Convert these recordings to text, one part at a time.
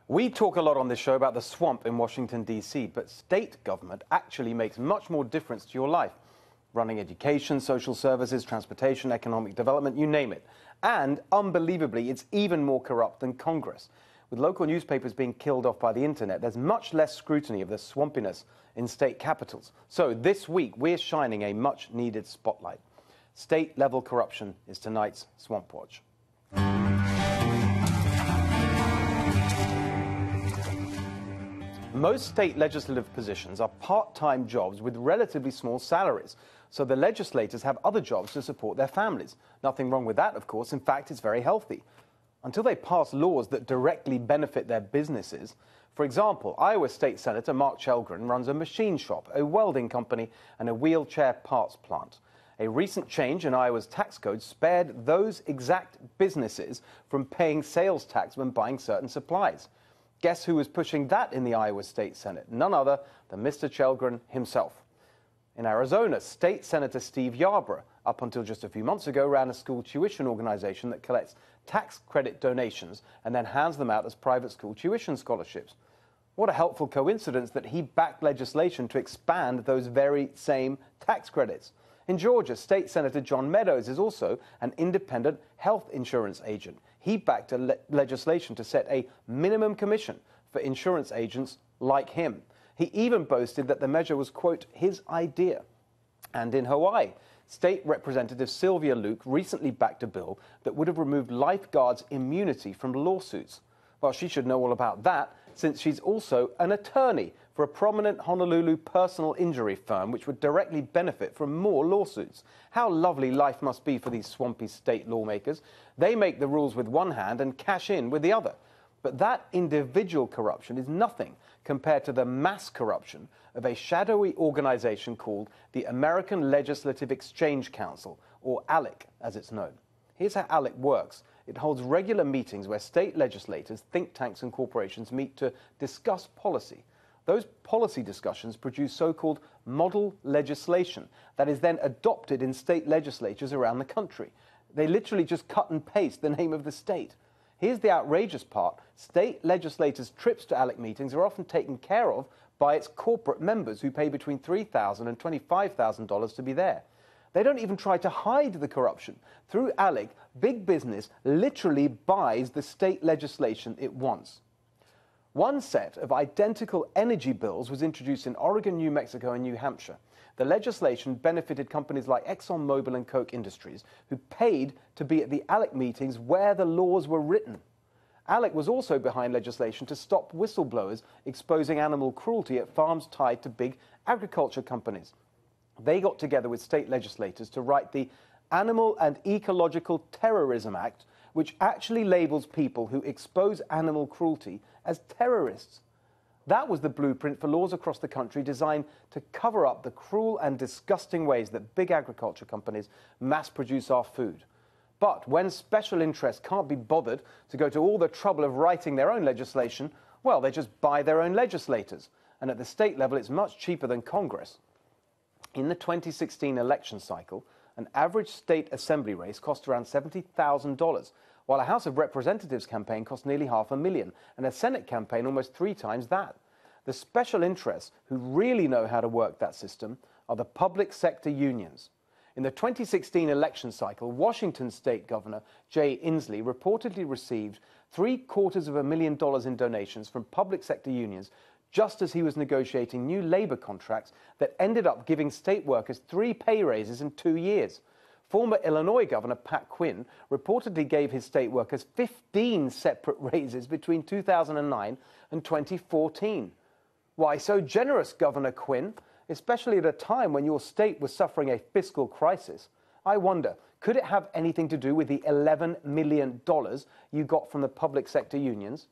We talk a lot on this show about the swamp in Washington, D.C., but state government actually makes much more difference to your life. Running education, social services, transportation, economic development, you name it. And, unbelievably, it's even more corrupt than Congress. With local newspapers being killed off by the internet, there's much less scrutiny of the swampiness in state capitals. So this week, we're shining a much-needed spotlight. State-level corruption is tonight's Swamp Watch. Most state legislative positions are part-time jobs with relatively small salaries, so the legislators have other jobs to support their families. Nothing wrong with that, of course. In fact, it's very healthy. Until they pass laws that directly benefit their businesses. For example, Iowa State Senator Mark Chelgren runs a machine shop, a welding company, and a wheelchair parts plant. A recent change in Iowa's tax code spared those exact businesses from paying sales tax when buying certain supplies. Guess who was pushing that in the Iowa State Senate? None other than Mr. Chelgren himself. In Arizona, State Senator Steve Yarborough, up until just a few months ago, ran a school tuition organization that collects tax credit donations and then hands them out as private school tuition scholarships. What a helpful coincidence that he backed legislation to expand those very same tax credits. In Georgia, State Senator John Meadows is also an independent health insurance agent. He backed legislation to set a minimum commission for insurance agents like him. He even boasted that the measure was, quote, his idea. And in Hawaii, State Representative Sylvia Luke recently backed a bill that would have removed lifeguards' immunity from lawsuits. Well, she should know all about that, since she's also an attorney for a prominent Honolulu personal injury firm which would directly benefit from more lawsuits. How lovely life must be for these swampy state lawmakers. They make the rules with one hand and cash in with the other. But that individual corruption is nothing compared to the mass corruption of a shadowy organization called the American Legislative Exchange Council, or ALEC as it's known. Here's how ALEC works. It holds regular meetings where state legislators, think tanks and corporations meet to discuss policy. Those policy discussions produce so-called model legislation that is then adopted in state legislatures around the country. They literally just cut and paste the name of the state. Here's the outrageous part. State legislators' trips to ALEC meetings are often taken care of by its corporate members who pay between $3,000 and $25,000 to be there. They don't even try to hide the corruption. Through ALEC, big business literally buys the state legislation it wants. One set of identical energy bills was introduced in Oregon, New Mexico, and New Hampshire. The legislation benefited companies like ExxonMobil and Koch Industries, who paid to be at the ALEC meetings where the laws were written. ALEC was also behind legislation to stop whistleblowers exposing animal cruelty at farms tied to big agriculture companies. They got together with state legislators to write the Animal and Ecological Terrorism Act, which actually labels people who expose animal cruelty as terrorists. That was the blueprint for laws across the country designed to cover up the cruel and disgusting ways that big agriculture companies mass produce our food. But when special interests can't be bothered to go to all the trouble of writing their own legislation, well, they just buy their own legislators. And at the state level, it's much cheaper than Congress. In the 2016 election cycle, an average state assembly race cost around $70,000, while a House of Representatives campaign cost nearly $500,000, and a Senate campaign almost 3 times that. The special interests who really know how to work that system are the public sector unions. In the 2016 election cycle, Washington State Governor Jay Inslee reportedly received $750,000 in donations from public sector unions just as he was negotiating new labor contracts that ended up giving state workers 3 pay raises in 2 years. Former Illinois Governor Pat Quinn reportedly gave his state workers 15 separate raises between 2009 and 2014. Why so generous, Governor Quinn, especially at a time when your state was suffering a fiscal crisis? I wonder, could it have anything to do with the $11 million you got from the public sector unions?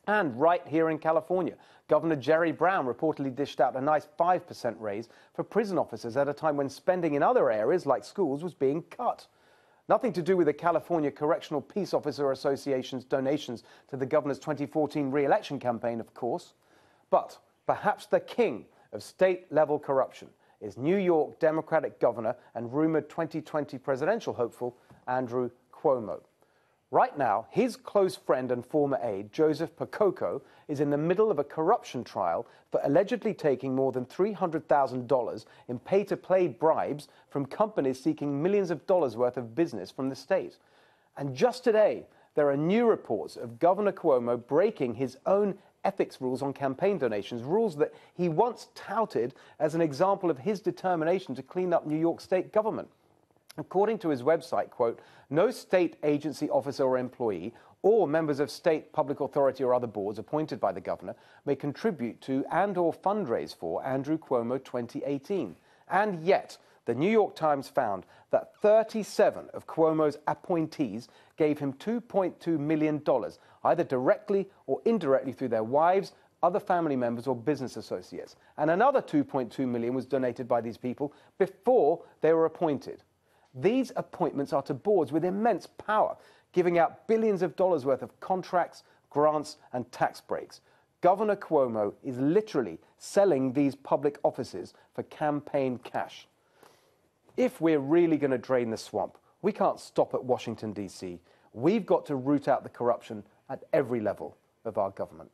And right here in California, Governor Jerry Brown reportedly dished out a nice 5% raise for prison officers at a time when spending in other areas like schools was being cut. Nothing to do with the California Correctional Peace Officer Association's donations to the governor's 2014 re-election campaign, of course. But perhaps the king of state-level corruption is New York Democratic Governor and rumored 2020 presidential hopeful Andrew Cuomo. Right now, his close friend and former aide, Joseph Percoco, is in the middle of a corruption trial for allegedly taking more than $300,000 in pay-to-play bribes from companies seeking millions of dollars worth of business from the state. And just today, there are new reports of Governor Cuomo breaking his own ethics rules on campaign donations, rules that he once touted as an example of his determination to clean up New York state government. According to his website, quote, no state agency officer or employee or members of state public authority or other boards appointed by the governor may contribute to and or fundraise for Andrew Cuomo 2018. And yet, the New York Times found that 37 of Cuomo's appointees gave him $2.2 million, either directly or indirectly through their wives, other family members or business associates. And another $2.2 million was donated by these people before they were appointed. These appointments are to boards with immense power, giving out billions of dollars worth of contracts, grants, and tax breaks. Governor Cuomo is literally selling these public offices for campaign cash. If we're really going to drain the swamp, we can't stop at Washington, D.C. We've got to root out the corruption at every level of our government.